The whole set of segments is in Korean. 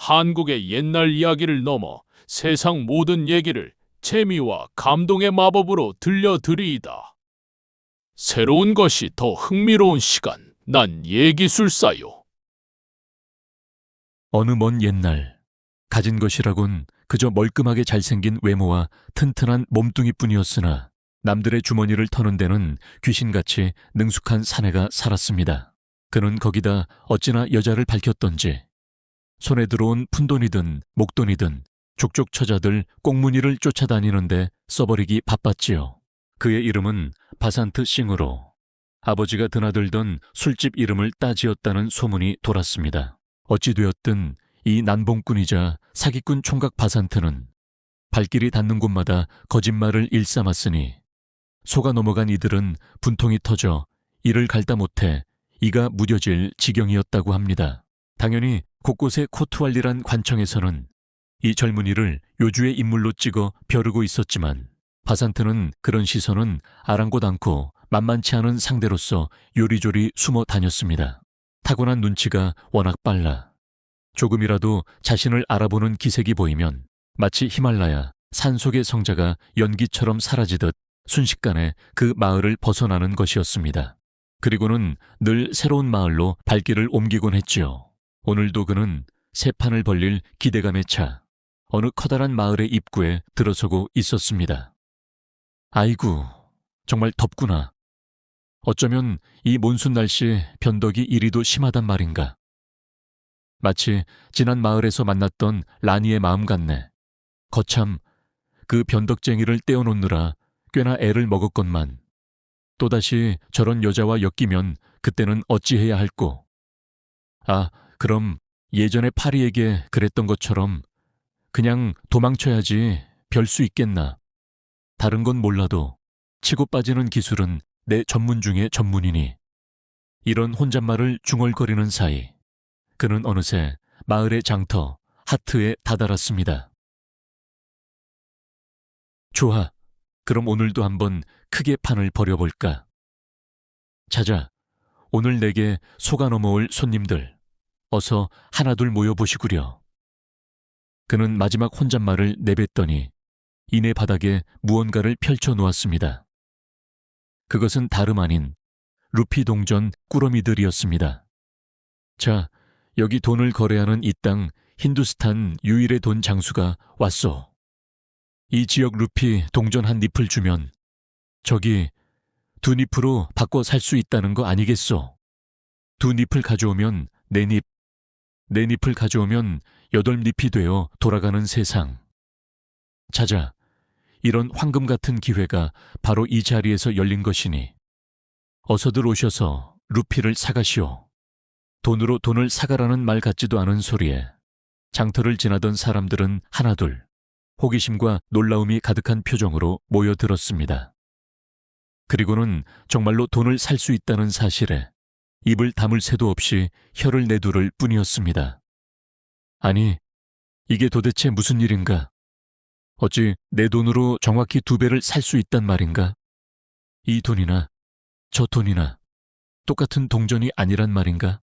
한국의 옛날 이야기를 넘어 세상 모든 얘기를 재미와 감동의 마법으로 들려드리이다. 새로운 것이 더 흥미로운 시간, 난 얘기술사요. 어느 먼 옛날, 가진 것이라곤 그저 멀끔하게 잘생긴 외모와 튼튼한 몸뚱이뿐이었으나 남들의 주머니를 터는 데는 귀신같이 능숙한 사내가 살았습니다. 그는 거기다 어찌나 여자를 밝혔던지 손에 들어온 푼돈이든 목돈이든 족족 처자들 꽁무니를 쫓아다니는데 써버리기 바빴지요. 그의 이름은 바산트 싱으로 아버지가 드나들던 술집 이름을 따지었다는 소문이 돌았습니다. 어찌 되었든 이 난봉꾼이자 사기꾼 총각 바산트는 발길이 닿는 곳마다 거짓말을 일삼았으니 속아 넘어간 이들은 분통이 터져 이를 갈다 못해 이가 무뎌질 지경이었다고 합니다. 당연히 곳곳에 코트왈리란 관청에서는 이 젊은이를 요주의 인물로 찍어 벼르고 있었지만 바산트는 그런 시선은 아랑곳 않고 만만치 않은 상대로서 요리조리 숨어 다녔습니다. 타고난 눈치가 워낙 빨라 조금이라도 자신을 알아보는 기색이 보이면 마치 히말라야 산속의 성자가 연기처럼 사라지듯 순식간에 그 마을을 벗어나는 것이었습니다. 그리고는 늘 새로운 마을로 발길을 옮기곤 했지요. 오늘도 그는 새 판을 벌릴 기대감에 차 어느 커다란 마을의 입구에 들어서고 있었습니다. 아이고, 정말 덥구나. 어쩌면 이 몬순 날씨 변덕이 이리도 심하단 말인가. 마치 지난 마을에서 만났던 라니의 마음 같네. 거참 그 변덕쟁이를 떼어놓느라 꽤나 애를 먹었건만 또다시 저런 여자와 엮이면 그때는 어찌해야 할꼬. 아, 그럼 예전에 파리에게 그랬던 것처럼 그냥 도망쳐야지 별 수 있겠나. 다른 건 몰라도 치고 빠지는 기술은 내 전문 중에 전문이니. 이런 혼잣말을 중얼거리는 사이 그는 어느새 마을의 장터 하트에 다다랐습니다. 좋아, 그럼 오늘도 한번 크게 판을 벌여볼까. 자자, 오늘 내게 속아 넘어올 손님들 어서 하나둘 모여보시구려. 그는 마지막 혼잣말을 내뱉더니 이내 바닥에 무언가를 펼쳐 놓았습니다. 그것은 다름 아닌 루피 동전 꾸러미들이었습니다. 자, 여기 돈을 거래하는 이 땅 힌두스탄 유일의 돈 장수가 왔소. 이 지역 루피 동전 한 잎을 주면 저기 2잎으로 바꿔 살 수 있다는 거 아니겠소. 2잎을 가져오면 4잎, 4잎을 가져오면 8잎이 되어 돌아가는 세상. 자자, 이런 황금 같은 기회가 바로 이 자리에서 열린 것이니 어서들 오셔서 루피를 사가시오. 돈으로 돈을 사가라는 말 같지도 않은 소리에 장터를 지나던 사람들은 하나둘 호기심과 놀라움이 가득한 표정으로 모여들었습니다. 그리고는 정말로 돈을 살 수 있다는 사실에 입을 다물 새도 없이 혀를 내두를 뿐이었습니다. 아니, 이게 도대체 무슨 일인가? 어찌 내 돈으로 정확히 2배를 살 수 있단 말인가? 이 돈이나 저 돈이나 똑같은 동전이 아니란 말인가?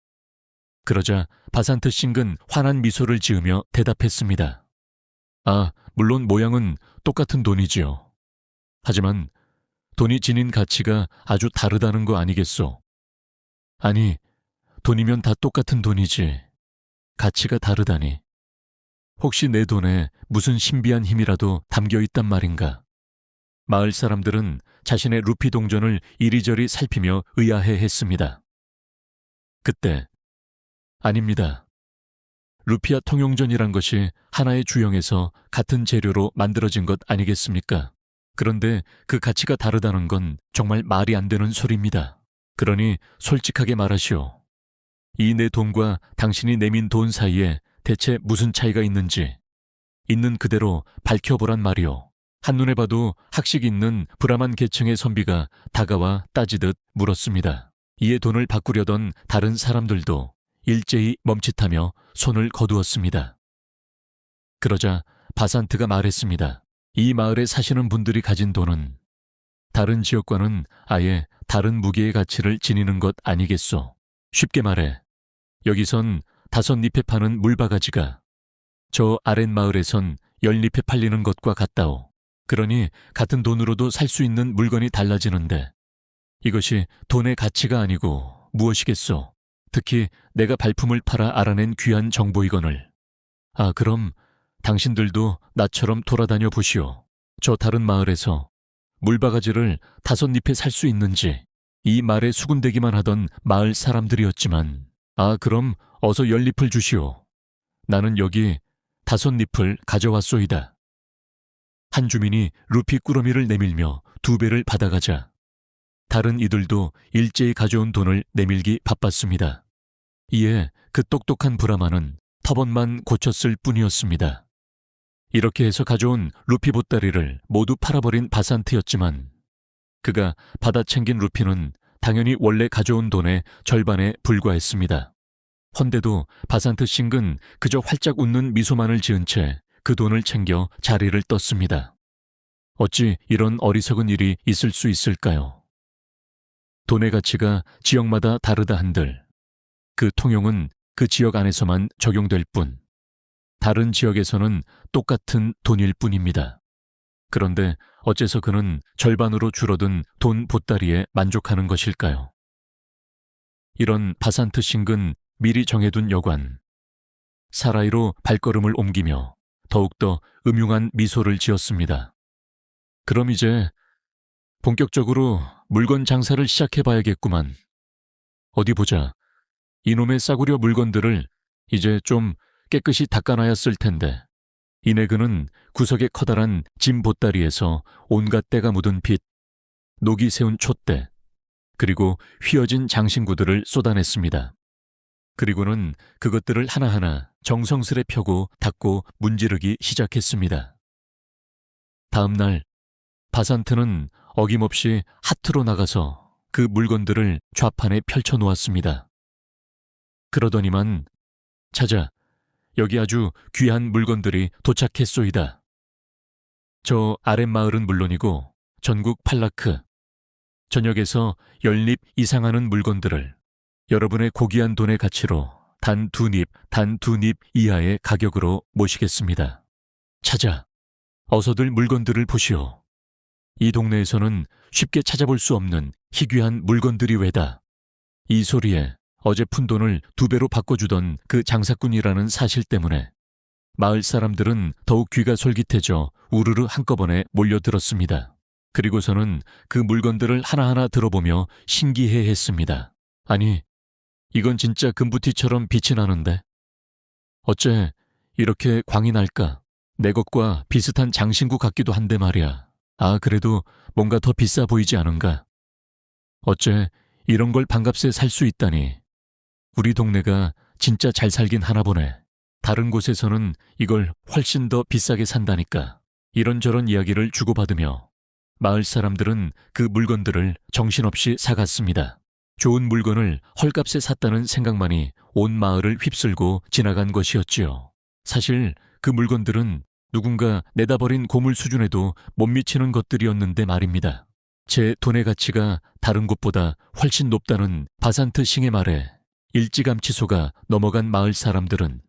그러자 바산트 싱은 환한 미소를 지으며 대답했습니다. 아, 물론 모양은 똑같은 돈이지요. 하지만 돈이 지닌 가치가 아주 다르다는 거 아니겠소? 아니, 돈이면 다 똑같은 돈이지. 가치가 다르다니. 혹시 내 돈에 무슨 신비한 힘이라도 담겨 있단 말인가? 마을 사람들은 자신의 루피 동전을 이리저리 살피며 의아해 했습니다. 그때, 아닙니다. 루피아 통용전이란 것이 하나의 주형에서 같은 재료로 만들어진 것 아니겠습니까? 그런데 그 가치가 다르다는 건 정말 말이 안 되는 소리입니다. 그러니 솔직하게 말하시오. 이 내 돈과 당신이 내민 돈 사이에 대체 무슨 차이가 있는지 있는 그대로 밝혀보란 말이오. 한눈에 봐도 학식 있는 브라만 계층의 선비가 다가와 따지듯 물었습니다. 이에 돈을 바꾸려던 다른 사람들도 일제히 멈칫하며 손을 거두었습니다. 그러자 바산트가 말했습니다. 이 마을에 사시는 분들이 가진 돈은 다른 지역과는 아예 다른 무게의 가치를 지니는 것 아니겠소. 쉽게 말해 여기선 5잎에 파는 물바가지가 저 아랫마을에선 연잎에 팔리는 것과 같다오. 그러니 같은 돈으로도 살 수 있는 물건이 달라지는데 이것이 돈의 가치가 아니고 무엇이겠소? 특히 내가 발품을 팔아 알아낸 귀한 정보이거늘. 아, 그럼 당신들도 나처럼 돌아다녀 보시오. 저 다른 마을에서 물바가지를 5잎에 살 수 있는지 이 말에 수군대기만 하던 마을 사람들이었지만, 아, 그럼 어서 10잎을 주시오. 나는 여기 5잎을 가져왔소이다. 한 주민이 루피 꾸러미를 내밀며 2배를 받아가자 다른 이들도 일제히 가져온 돈을 내밀기 바빴습니다. 이에 그 똑똑한 브라마는 터번만 고쳤을 뿐이었습니다. 이렇게 해서 가져온 루피 보따리를 모두 팔아버린 바산트였지만 그가 받아 챙긴 루피는 당연히 원래 가져온 돈의 절반에 불과했습니다. 헌데도 바산트 싱은 그저 활짝 웃는 미소만을 지은 채 그 돈을 챙겨 자리를 떴습니다. 어찌 이런 어리석은 일이 있을 수 있을까요? 돈의 가치가 지역마다 다르다 한들 그 통용은 그 지역 안에서만 적용될 뿐 다른 지역에서는 똑같은 돈일 뿐입니다. 그런데 어째서 그는 절반으로 줄어든 돈 보따리에 만족하는 것일까요? 이런 바산트 싱은 미리 정해둔 여관 사라이로 발걸음을 옮기며 더욱더 음흉한 미소를 지었습니다. 그럼 이제 본격적으로 물건 장사를 시작해봐야겠구만. 어디 보자. 이놈의 싸구려 물건들을 이제 좀 깨끗이 닦아놔야 쓸 텐데 이내 그는 구석의 커다란 짐 보따리에서 온갖 때가 묻은 빗, 녹이 세운 촛대, 그리고 휘어진 장신구들을 쏟아냈습니다. 그리고는 그것들을 하나하나 정성스레 펴고 닦고 문지르기 시작했습니다. 다음 날 바산트는 어김없이 하트로 나가서 그 물건들을 좌판에 펼쳐놓았습니다. 그러더니만 자자, 여기 아주 귀한 물건들이 도착했소이다. 저 아랫마을은 물론이고 전국 팔라크, 전역에서 10립 이상 하는 물건들을 여러분의 고귀한 돈의 가치로 단 2립 이하의 가격으로 모시겠습니다. 찾아, 어서들 물건들을 보시오. 이 동네에서는 쉽게 찾아볼 수 없는 희귀한 물건들이 외다. 이 소리에 어제 푼 돈을 2배로 바꿔주던 그 장사꾼이라는 사실 때문에 마을 사람들은 더욱 귀가 솔깃해져 우르르 한꺼번에 몰려들었습니다. 그리고서는 그 물건들을 하나하나 들어보며 신기해했습니다. 아니, 이건 진짜 금부티처럼 빛이 나는데 어째 이렇게 광이 날까? 내 것과 비슷한 장신구 같기도 한데 말이야. 아, 그래도 뭔가 더 비싸 보이지 않은가? 어째 이런 걸 반값에 살 수 있다니. 우리 동네가 진짜 잘 살긴 하나 보네. 다른 곳에서는 이걸 훨씬 더 비싸게 산다니까. 이런저런 이야기를 주고받으며 마을 사람들은 그 물건들을 정신없이 사갔습니다. 좋은 물건을 헐값에 샀다는 생각만이 온 마을을 휩쓸고 지나간 것이었지요. 사실 그 물건들은 누군가 내다버린 고물 수준에도 못 미치는 것들이었는데 말입니다. 제 돈의 가치가 다른 곳보다 훨씬 높다는 바산트 싱의 말에 일찌감치 속아 넘어간 마을 사람들은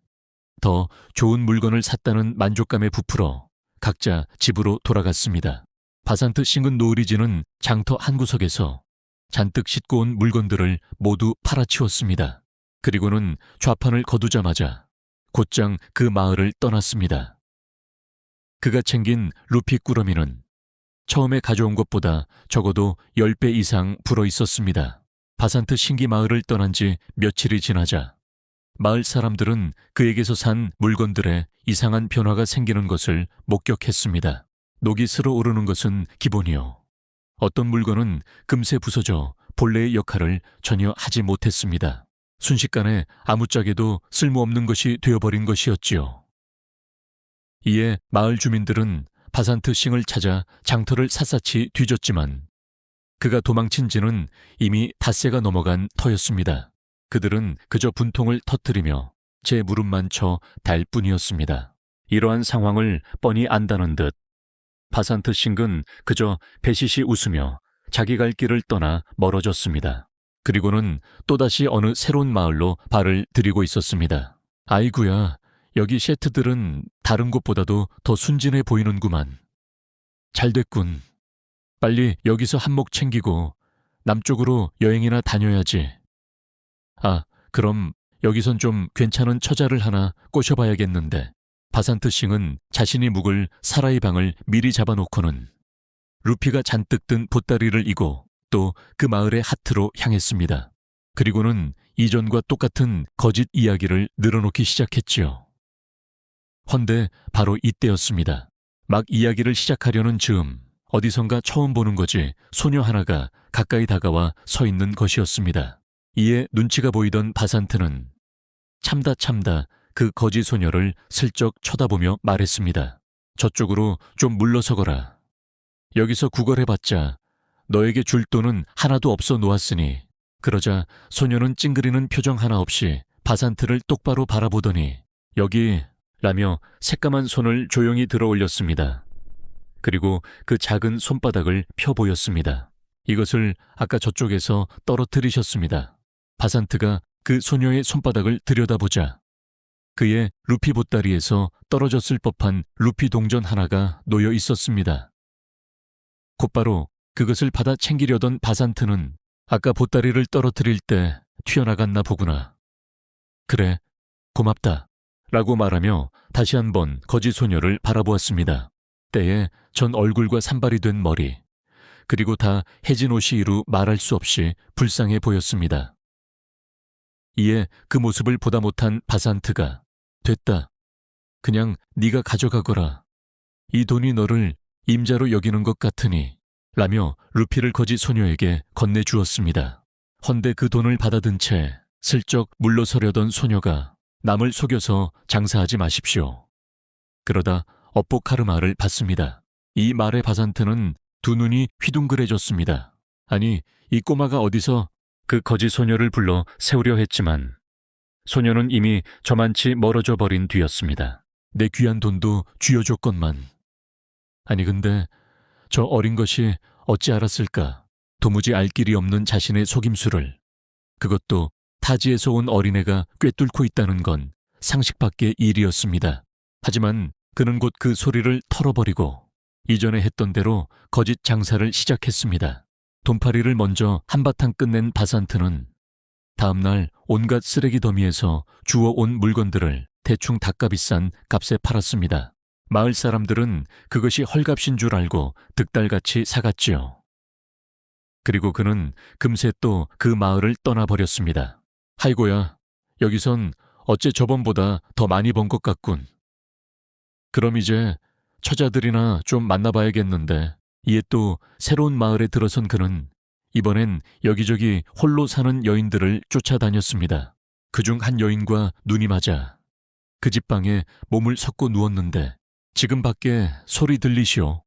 더 좋은 물건을 샀다는 만족감에 부풀어 각자 집으로 돌아갔습니다. 바산트 싱은 노을이지는 장터 한 구석에서 잔뜩 싣고 온 물건들을 모두 팔아치웠습니다. 그리고는 좌판을 거두자마자 곧장 그 마을을 떠났습니다. 그가 챙긴 루피 꾸러미는 처음에 가져온 것보다 적어도 10배 이상 불어 있었습니다. 바산트 싱기 마을을 떠난 지 며칠이 지나자 마을 사람들은 그에게서 산 물건들에 이상한 변화가 생기는 것을 목격했습니다. 녹이 슬어오르는 것은 기본이요. 어떤 물건은 금세 부서져 본래의 역할을 전혀 하지 못했습니다. 순식간에 아무짝에도 쓸모없는 것이 되어버린 것이었지요. 이에 마을 주민들은 바산트 싱을 찾아 장터를 샅샅이 뒤졌지만 그가 도망친 지는 이미 닷새가 넘어간 터였습니다. 그들은 그저 분통을 터뜨리며 제 무릎만 쳐 달 뿐이었습니다. 이러한 상황을 뻔히 안다는 듯 바산트 싱은 그저 배시시 웃으며 자기 갈 길을 떠나 멀어졌습니다. 그리고는 또다시 어느 새로운 마을로 발을 들이고 있었습니다. 아이구야, 여기 셰트들은 다른 곳보다도 더 순진해 보이는구만. 잘 됐군. 빨리 여기서 한몫 챙기고 남쪽으로 여행이나 다녀야지. 아, 그럼 여기선 좀 괜찮은 처자를 하나 꼬셔봐야겠는데. 바산트 싱은 자신이 묵을 사라이 방을 미리 잡아놓고는 루피가 잔뜩 든 보따리를 이고 또 그 마을의 하트로 향했습니다. 그리고는 이전과 똑같은 거짓 이야기를 늘어놓기 시작했지요. 헌데 바로 이때였습니다. 막 이야기를 시작하려는 즈음 어디선가 처음 보는 거지 소녀 하나가 가까이 다가와 서 있는 것이었습니다. 이에 눈치가 보이던 바산트는 참다 그 거지 소녀를 슬쩍 쳐다보며 말했습니다. 저쪽으로 좀 물러서거라. 여기서 구걸해봤자 너에게 줄 돈은 하나도 없어 놓았으니. 그러자 소녀는 찡그리는 표정 하나 없이 바산트를 똑바로 바라보더니 여기 라며 새까만 손을 조용히 들어 올렸습니다. 그리고 그 작은 손바닥을 펴 보였습니다. 이것을 아까 저쪽에서 떨어뜨리셨습니다. 바산트가 그 소녀의 손바닥을 들여다보자 그의 루피 보따리에서 떨어졌을 법한 루피 동전 하나가 놓여 있었습니다. 곧바로 그것을 받아 챙기려던 바산트는 아까 보따리를 떨어뜨릴 때 튀어나갔나 보구나. 그래, 고맙다. 라고 말하며 다시 한번 거지 소녀를 바라보았습니다. 때에 전 얼굴과 산발이 된 머리, 그리고 다 해진 옷이 이루 말할 수 없이 불쌍해 보였습니다. 이에 그 모습을 보다 못한 바산트가 됐다. 그냥 네가 가져가거라. 이 돈이 너를 임자로 여기는 것 같으니 라며 루피를 거지 소녀에게 건네주었습니다. 헌데 그 돈을 받아든 채 슬쩍 물러서려던 소녀가 남을 속여서 장사하지 마십시오. 그러다 업보 카르마를 받습니다. 이 말에 바산트는 두 눈이 휘둥그레졌습니다. 아니, 이 꼬마가 어디서 그 거지 소녀를 불러 세우려 했지만 소녀는 이미 저만치 멀어져 버린 뒤였습니다. 내 귀한 돈도 쥐어줬건만. 아니 근데 저 어린 것이 어찌 알았을까? 도무지 알 길이 없는 자신의 속임수를. 그것도 타지에서 온 어린애가 꿰뚫고 있다는 건 상식 밖의 일이었습니다. 하지만 그는 곧 그 소리를 털어버리고 이전에 했던 대로 거짓 장사를 시작했습니다. 돈파리를 먼저 한바탕 끝낸 바산트는 다음날 온갖 쓰레기 더미에서 주워온 물건들을 대충 닭값비싼 값에 팔았습니다. 마을 사람들은 그것이 헐값인 줄 알고 득달같이 사갔지요. 그리고 그는 금세 또 그 마을을 떠나버렸습니다. 아이고야, 여기선 어째 저번보다 더 많이 번 것 같군. 그럼 이제 처자들이나 좀 만나봐야겠는데. 이에 또 새로운 마을에 들어선 그는 이번엔 여기저기 홀로 사는 여인들을 쫓아다녔습니다. 그중 한 여인과 눈이 맞아 그 집 방에 몸을 섞고 누웠는데 지금 밖에 소리 들리시오.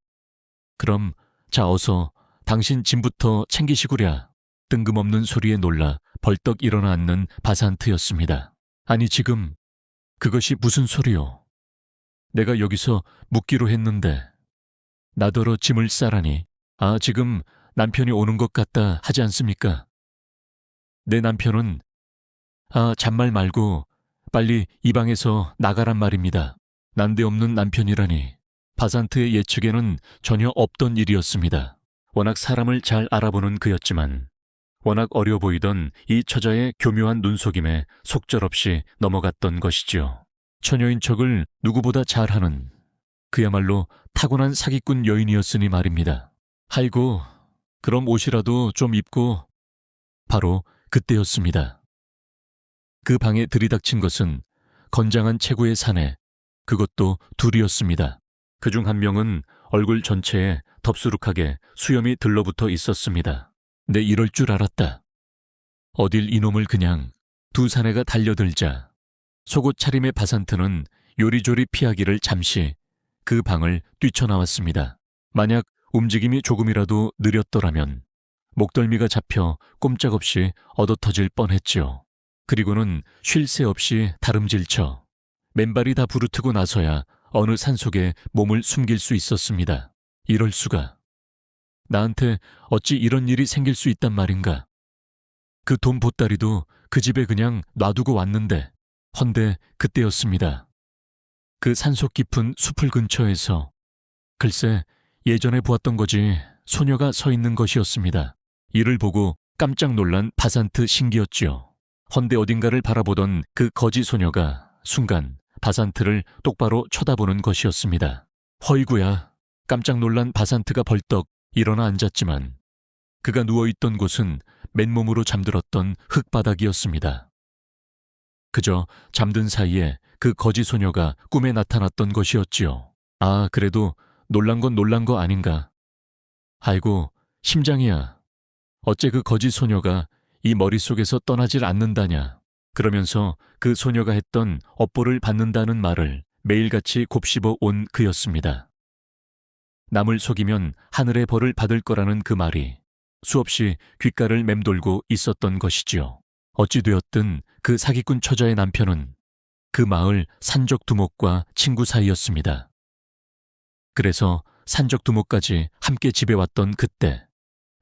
그럼 자 어서 당신 짐부터 챙기시구랴. 뜬금없는 소리에 놀라 벌떡 일어나 앉는 바산트였습니다. 아니 지금 그것이 무슨 소리요? 내가 여기서 묵기로 했는데 나더러 짐을 싸라니. 아 지금 남편이 오는 것 같다 하지 않습니까? 내 남편은 잔말 말고 빨리 이 방에서 나가란 말입니다. 난데없는 남편이라니. 바산트의 예측에는 전혀 없던 일이었습니다. 워낙 사람을 잘 알아보는 그였지만 워낙 어려 보이던 이 처자의 교묘한 눈속임에 속절없이 넘어갔던 것이지요. 처녀인 척을 누구보다 잘하는 그야말로 타고난 사기꾼 여인이었으니 말입니다. 아이고, 그럼 옷이라도 좀 입고. 바로 그때였습니다. 그 방에 들이닥친 것은 건장한 체구의 사내, 그것도 둘이었습니다. 그중 한 명은 얼굴 전체에 덥수룩하게 수염이 들러붙어 있었습니다. 내 이럴 줄 알았다. 어딜 이놈을 그냥. 두 사내가 달려들자 속옷 차림의 바산트는 요리조리 피하기를 잠시 그 방을 뛰쳐나왔습니다. 만약 움직임이 조금이라도 느렸더라면 목덜미가 잡혀 꼼짝없이 얻어터질 뻔했지요. 그리고는 쉴 새 없이 다름질쳐 맨발이 다 부르트고 나서야 어느 산속에 몸을 숨길 수 있었습니다. 이럴 수가. 나한테 어찌 이런 일이 생길 수 있단 말인가. 그 돈 보따리도 그 집에 그냥 놔두고 왔는데. 헌데 그때였습니다. 그 산속 깊은 숲을 근처에서 글쎄 예전에 보았던 거지 소녀가 서 있는 것이었습니다. 이를 보고 깜짝 놀란 바산트 신기였지요. 헌데 어딘가를 바라보던 그 거지 소녀가 순간 바산트를 똑바로 쳐다보는 것이었습니다. 허이구야. 깜짝 놀란 바산트가 벌떡 일어나 앉았지만 그가 누워있던 곳은 맨몸으로 잠들었던 흙바닥이었습니다. 그저 잠든 사이에 그 거지 소녀가 꿈에 나타났던 것이었지요. 아, 그래도 놀란 건 놀란 거 아닌가. 아이고, 심장이야. 어째 그 거지 소녀가 이 머릿속에서 떠나질 않는다냐. 그러면서 그 소녀가 했던 업보를 받는다는 말을 매일같이 곱씹어 온 그였습니다. 남을 속이면 하늘의 벌을 받을 거라는 그 말이 수없이 귓가를 맴돌고 있었던 것이지요. 어찌 되었든 그 사기꾼 처자의 남편은 그 마을 산적 두목과 친구 사이였습니다. 그래서 산적 두목까지 함께 집에 왔던 그때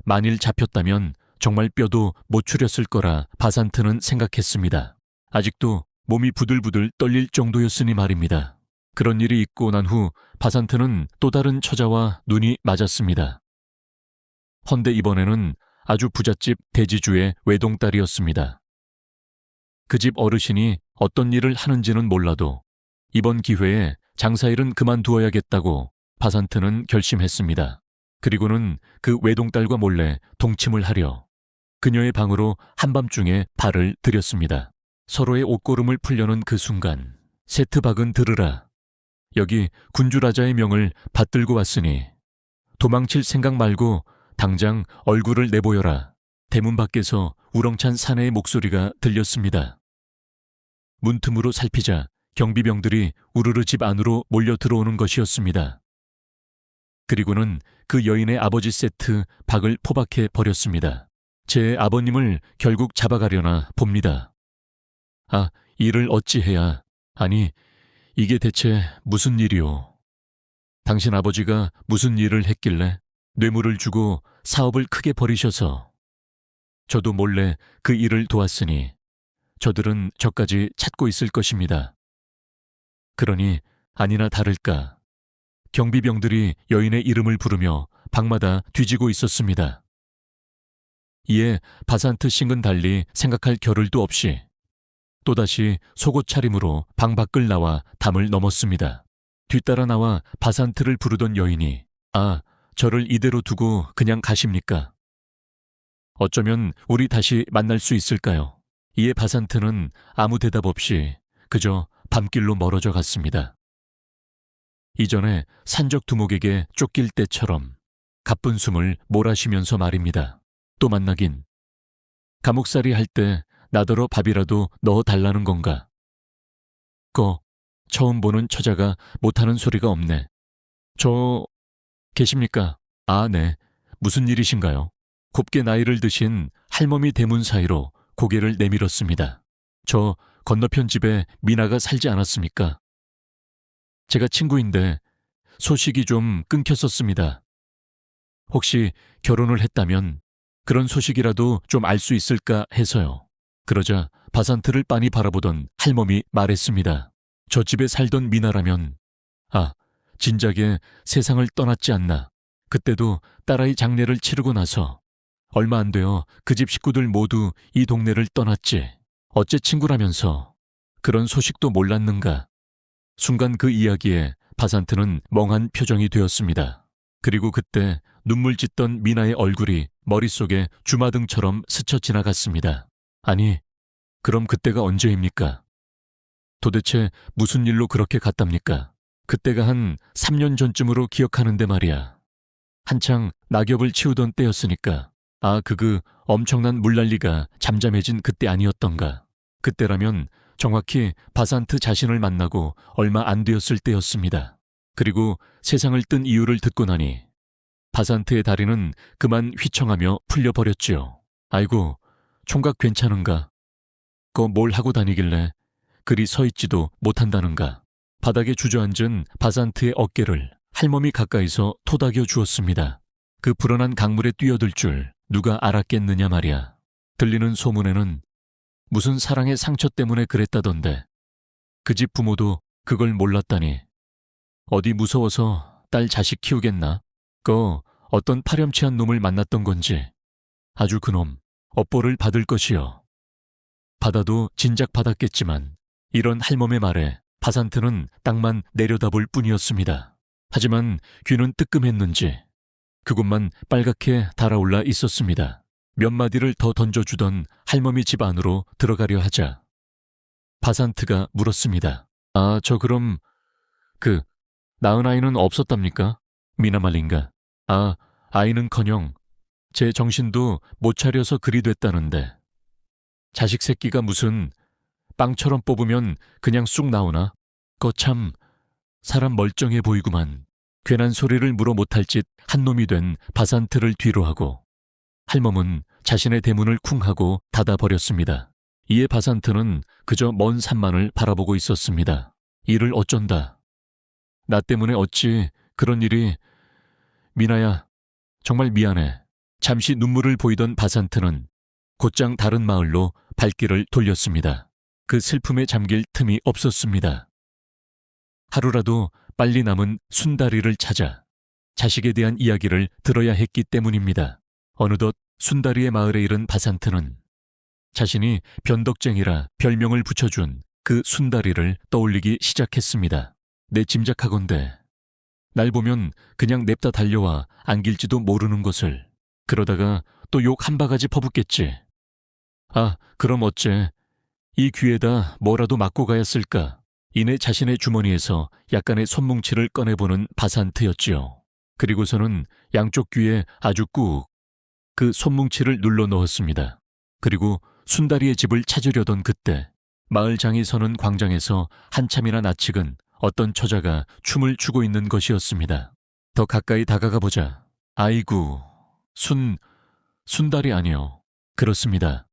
만일 잡혔다면 정말 뼈도 못 추렸을 거라 바산트는 생각했습니다. 아직도 몸이 부들부들 떨릴 정도였으니 말입니다. 그런 일이 있고 난 후 바산트는 또 다른 처자와 눈이 맞았습니다. 헌데 이번에는 아주 부잣집 대지주의 외동딸이었습니다. 그 집 어르신이 어떤 일을 하는지는 몰라도 이번 기회에 장사일은 그만두어야겠다고 바산트는 결심했습니다. 그리고는 그 외동딸과 몰래 동침을 하려 그녀의 방으로 한밤중에 발을 들였습니다. 서로의 옷고름을 풀려는 그 순간 세트박은 들으라. 여기 군주라자의 명을 받들고 왔으니 도망칠 생각 말고 당장 얼굴을 내보여라. 대문 밖에서 우렁찬 사내의 목소리가 들렸습니다. 문틈으로 살피자 경비병들이 우르르 집 안으로 몰려 들어오는 것이었습니다. 그리고는 그 여인의 아버지 세트 박을 포박해 버렸습니다. 제 아버님을 결국 잡아가려나 봅니다. 아, 이를 어찌해야. 아니, 이게 대체 무슨 일이오. 당신 아버지가 무슨 일을 했길래 뇌물을 주고 사업을 크게 벌이셔서 저도 몰래 그 일을 도왔으니 저들은 저까지 찾고 있을 것입니다. 그러니 아니나 다를까 경비병들이 여인의 이름을 부르며 방마다 뒤지고 있었습니다. 이에 바산트 싱은 달리 생각할 겨를도 없이 또다시 속옷 차림으로 방 밖을 나와 담을 넘었습니다. 뒤따라 나와 바산트를 부르던 여인이 아, 저를 이대로 두고 그냥 가십니까? 어쩌면 우리 다시 만날 수 있을까요? 이에 바산트는 아무 대답 없이 그저 밤길로 멀어져 갔습니다. 이전에 산적 두목에게 쫓길 때처럼 가쁜 숨을 몰아쉬면서 말입니다. 또 만나긴. 감옥살이 할 때 나더러 밥이라도 넣어달라는 건가? 처음 보는 처자가 못하는 소리가 없네. 저 계십니까? 아, 네. 무슨 일이신가요? 곱게 나이를 드신 할머니 대문 사이로 고개를 내밀었습니다. 저 건너편 집에 미나가 살지 않았습니까? 제가 친구인데 소식이 좀 끊겼었습니다. 혹시 결혼을 했다면 그런 소식이라도 좀 알 수 있을까 해서요. 그러자 바산트를 빤히 바라보던 할멈이 말했습니다. 저 집에 살던 미나라면 진작에 세상을 떠났지 않나. 그때도 딸아이 장례를 치르고 나서 얼마 안 되어 그 집 식구들 모두 이 동네를 떠났지. 어째 친구라면서 그런 소식도 몰랐는가. 순간 그 이야기에 바산트는 멍한 표정이 되었습니다. 그리고 그때 눈물 짓던 미나의 얼굴이 머릿속에 주마등처럼 스쳐 지나갔습니다. 아니, 그럼 그때가 언제입니까? 도대체 무슨 일로 그렇게 갔답니까? 그때가 한 3년 전쯤으로 기억하는데 말이야. 한창 낙엽을 치우던 때였으니까. 그 엄청난 물난리가 잠잠해진 그때 아니었던가. 그때라면 정확히 바산트 자신을 만나고 얼마 안 되었을 때였습니다. 그리고 세상을 뜬 이유를 듣고 나니 바산트의 다리는 그만 휘청하며 풀려버렸지요. 아이고, 총각 괜찮은가? 뭘 하고 다니길래 그리 서 있지도 못한다는가. 바닥에 주저앉은 바산트의 어깨를 할멈이 가까이서 토닥여 주었습니다. 그 불어난 강물에 뛰어들 줄 누가 알았겠느냐 말이야. 들리는 소문에는 무슨 사랑의 상처 때문에 그랬다던데 그 집 부모도 그걸 몰랐다니. 어디 무서워서 딸 자식 키우겠나? 어떤 파렴치한 놈을 만났던 건지. 아주 그놈 업보를 받을 것이요. 받아도 진작 받았겠지만 이런 할멈의 말에 바산트는 땅만 내려다볼 뿐이었습니다. 하지만 귀는 뜨끔했는지 그곳만 빨갛게 달아올라 있었습니다. 몇 마디를 더 던져주던 할멈이 집 안으로 들어가려 하자 바산트가 물었습니다. 아, 저 그럼 낳은 아이는 없었답니까? 미나말린가. 아, 아이는커녕 제 정신도 못 차려서 그리 됐다는데. 자식 새끼가 무슨 빵처럼 뽑으면 그냥 쑥 나오나? 참 사람 멀쩡해 보이구만. 괜한 소리를 물어 못할 짓 한 놈이 된 바산트를 뒤로 하고 할멈은 자신의 대문을 쿵 하고 닫아버렸습니다. 이에 바산트는 그저 먼 산만을 바라보고 있었습니다. 이를 어쩐다. 나 때문에 어찌 그런 일이... 미나야, 정말 미안해. 잠시 눈물을 보이던 바산트는 곧장 다른 마을로 발길을 돌렸습니다. 그 슬픔에 잠길 틈이 없었습니다. 하루라도 빨리 남은 순다리를 찾아 자식에 대한 이야기를 들어야 했기 때문입니다. 어느덧 순다리의 마을에 이른 바산트는 자신이 변덕쟁이라 별명을 붙여준 그 순다리를 떠올리기 시작했습니다. 내 짐작하건대 날 보면 그냥 냅다 달려와 안길지도 모르는 것을. 그러다가 또 욕 한 바가지 퍼붓겠지. 아, 그럼 어째 이 귀에다 뭐라도 맞고 가야 쓸까. 이내 자신의 주머니에서 약간의 손뭉치를 꺼내보는 바산트였지요. 그리고서는 양쪽 귀에 아주 꾹 그 손뭉치를 눌러 넣었습니다. 그리고 순다리의 집을 찾으려던 그때 마을 장이 서는 광장에서 한참이나 낯익은 어떤 처자가 춤을 추고 있는 것이었습니다. 더 가까이 다가가 보자. 아이고, 순다리 아니요. 그렇습니다.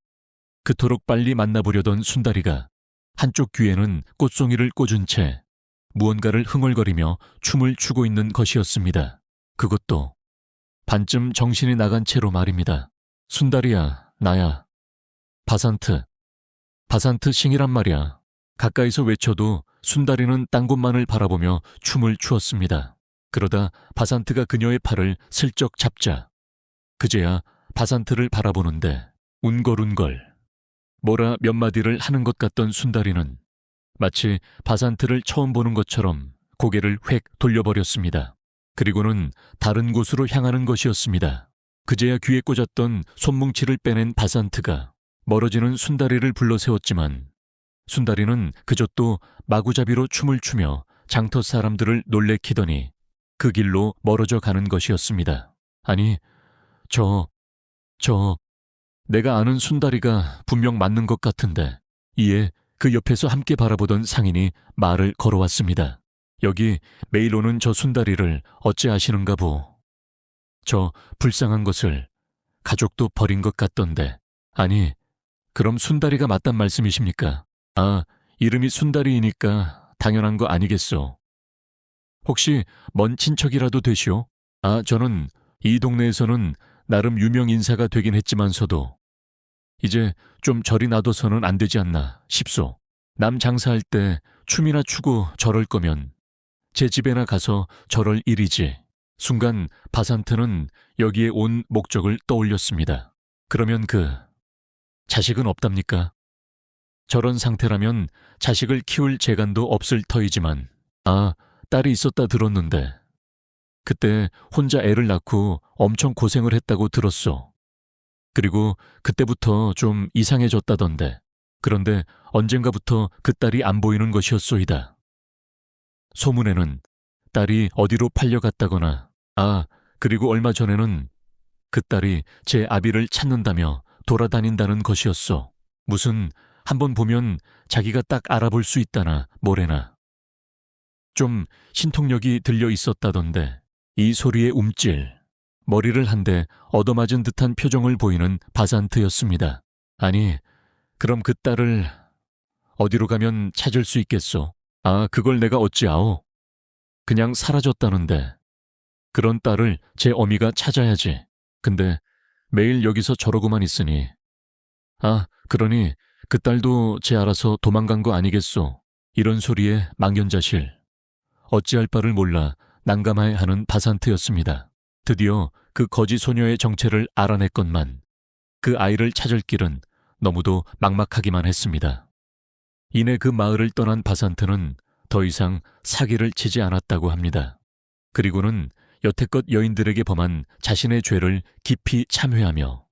그토록 빨리 만나보려던 순다리가 한쪽 귀에는 꽃송이를 꽂은 채 무언가를 흥얼거리며 춤을 추고 있는 것이었습니다. 그것도 반쯤 정신이 나간 채로 말입니다. 순다리야, 나야. 바산트 싱이란 말이야. 가까이서 외쳐도 순다리는 딴 곳만을 바라보며 춤을 추었습니다. 그러다 바산트가 그녀의 팔을 슬쩍 잡자 그제야 바산트를 바라보는데 운걸운걸 뭐라 몇 마디를 하는 것 같던 순다리는 마치 바산트를 처음 보는 것처럼 고개를 획 돌려버렸습니다. 그리고는 다른 곳으로 향하는 것이었습니다. 그제야 귀에 꽂았던 손뭉치를 빼낸 바산트가 멀어지는 순다리를 불러세웠지만 순다리는 그저 또 마구잡이로 춤을 추며 장터 사람들을 놀래키더니 그 길로 멀어져 가는 것이었습니다. 아니, 내가 아는 순다리가 분명 맞는 것 같은데. 이에 그 옆에서 함께 바라보던 상인이 말을 걸어왔습니다. 여기 매일 오는 저 순다리를 어찌 아시는가 보. 저 불쌍한 것을 가족도 버린 것 같던데. 아니, 그럼 순다리가 맞단 말씀이십니까? 아, 이름이 순다리이니까 당연한 거 아니겠소. 혹시 먼 친척이라도 되시오? 아, 저는 이 동네에서는 나름 유명 인사가 되긴 했지만서도 이제 좀 절이 놔둬서는 안 되지 않나 싶소. 남 장사할 때 춤이나 추고 저럴 거면 제 집에나 가서 저럴 일이지. 순간 바산트는 여기에 온 목적을 떠올렸습니다. 그러면 자식은 없답니까? 저런 상태라면 자식을 키울 재간도 없을 터이지만, 아, 딸이 있었다 들었는데 그때 혼자 애를 낳고 엄청 고생을 했다고 들었소. 그리고 그때부터 좀 이상해졌다던데. 그런데 언젠가부터 그 딸이 안 보이는 것이었소이다. 소문에는 딸이 어디로 팔려갔다거나, 아, 그리고 얼마 전에는 그 딸이 제 아비를 찾는다며 돌아다닌다는 것이었소. 무슨 한번 보면 자기가 딱 알아볼 수 있다나 뭐래나. 좀 신통력이 들려 있었다던데. 이 소리에 움찔 머리를 한 대 얻어맞은 듯한 표정을 보이는 바산트였습니다. 아니, 그럼 그 딸을 어디로 가면 찾을 수 있겠소? 아, 그걸 내가 어찌 아오? 그냥 사라졌다는데. 그런 딸을 제 어미가 찾아야지. 근데 매일 여기서 저러고만 있으니. 아, 그러니 그 딸도 제 알아서 도망간 거 아니겠소? 이런 소리에 망연자실, 어찌할 바를 몰라 난감해하는 바산트였습니다. 드디어 그 거지 소녀의 정체를 알아냈건만 그 아이를 찾을 길은 너무도 막막하기만 했습니다. 이내 그 마을을 떠난 바산트는 더 이상 사기를 치지 않았다고 합니다. 그리고는 여태껏 여인들에게 범한 자신의 죄를 깊이 참회하며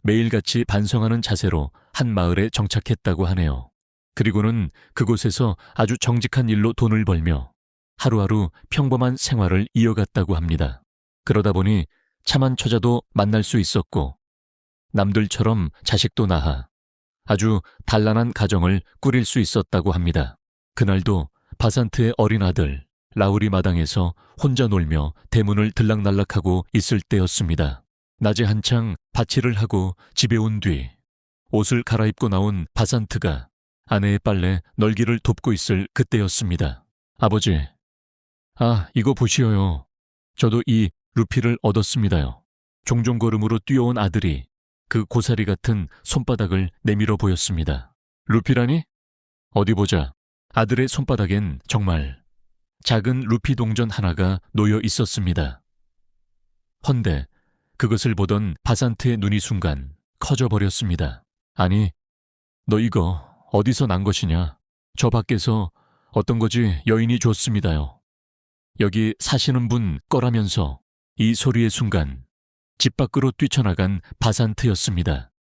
매일같이 반성하는 자세로 한 마을에 정착했다고 하네요. 그리고는 그곳에서 아주 정직한 일로 돈을 벌며 하루하루 평범한 생활을 이어갔다고 합니다. 그러다 보니 참한 처자도 만날 수 있었고 남들처럼 자식도 낳아 아주 단란한 가정을 꾸릴 수 있었다고 합니다. 그날도 바산트의 어린 아들 라울이 마당에서 혼자 놀며 대문을 들락날락하고 있을 때였습니다. 낮에 한창 밭일을 하고 집에 온 뒤 옷을 갈아입고 나온 바산트가 아내의 빨래 널기를 돕고 있을 그때였습니다. 아버지, 이거 보시어요. 저도 이 루피를 얻었습니다요. 종종 걸음으로 뛰어온 아들이 그 고사리 같은 손바닥을 내밀어 보였습니다. 루피라니? 어디 보자. 아들의 손바닥엔 정말 작은 루피 동전 하나가 놓여 있었습니다. 헌데 그것을 보던 바산트의 눈이 순간 커져버렸습니다. 아니, 너 이거 어디서 난 것이냐? 저 밖에서 어떤 거지 여인이 줬습니다요. 여기 사시는 분 거라면서 이 소리의 순간 집 밖으로 뛰쳐나간 바산트였습니다.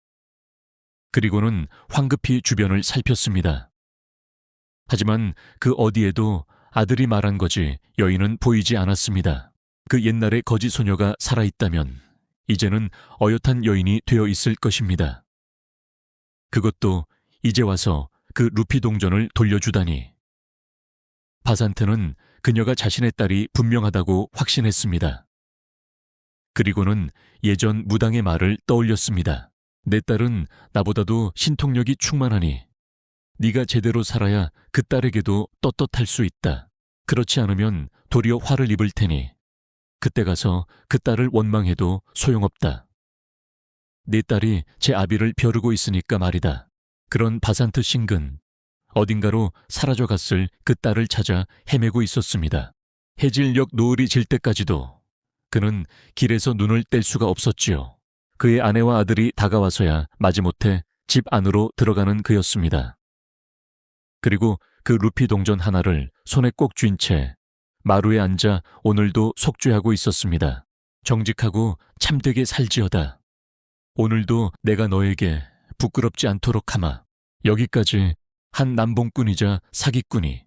그리고는 황급히 주변을 살폈습니다. 하지만 그 어디에도 아들이 말한 거지 여인은 보이지 않았습니다. 그 옛날의 거지 소녀가 살아있다면 이제는 어엿한 여인이 되어 있을 것입니다. 그것도 이제 와서 그 루피 동전을 돌려주다니. 바산트는 그녀가 자신의 딸이 분명하다고 확신했습니다. 그리고는 예전 무당의 말을 떠올렸습니다. 내 딸은 나보다도 신통력이 충만하니 네가 제대로 살아야 그 딸에게도 떳떳할 수 있다. 그렇지 않으면 도리어 화를 입을 테니 그때 가서 그 딸을 원망해도 소용없다. 네 딸이 제 아비를 벼르고 있으니까 말이다. 그런 바산트 신근, 어딘가로 사라져갔을 그 딸을 찾아 헤매고 있었습니다. 해질녘 노을이 질 때까지도 그는 길에서 눈을 뗄 수가 없었지요. 그의 아내와 아들이 다가와서야 마지못해 집 안으로 들어가는 그였습니다. 그리고 그 루피 동전 하나를 손에 꼭 쥔 채 마루에 앉아 오늘도 속죄하고 있었습니다. 정직하고 참되게 살지어다. 오늘도 내가 너에게 부끄럽지 않도록 하마. 여기까지 한 남봉꾼이자 사기꾼이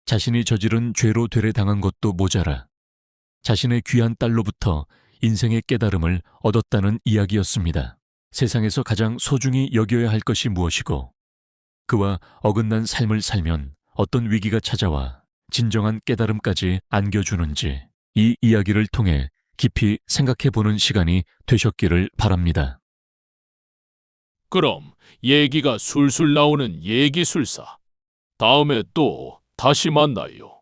자신이 저지른 죄로 되레당한 것도 모자라 자신의 귀한 딸로부터 인생의 깨달음을 얻었다는 이야기였습니다. 세상에서 가장 소중히 여겨야 할 것이 무엇이고 그와 어긋난 삶을 살면 어떤 위기가 찾아와 진정한 깨달음까지 안겨주는지 이 이야기를 통해 깊이 생각해보는 시간이 되셨기를 바랍니다. 그럼 얘기가 술술 나오는 얘기술사. 다음에 또 다시 만나요.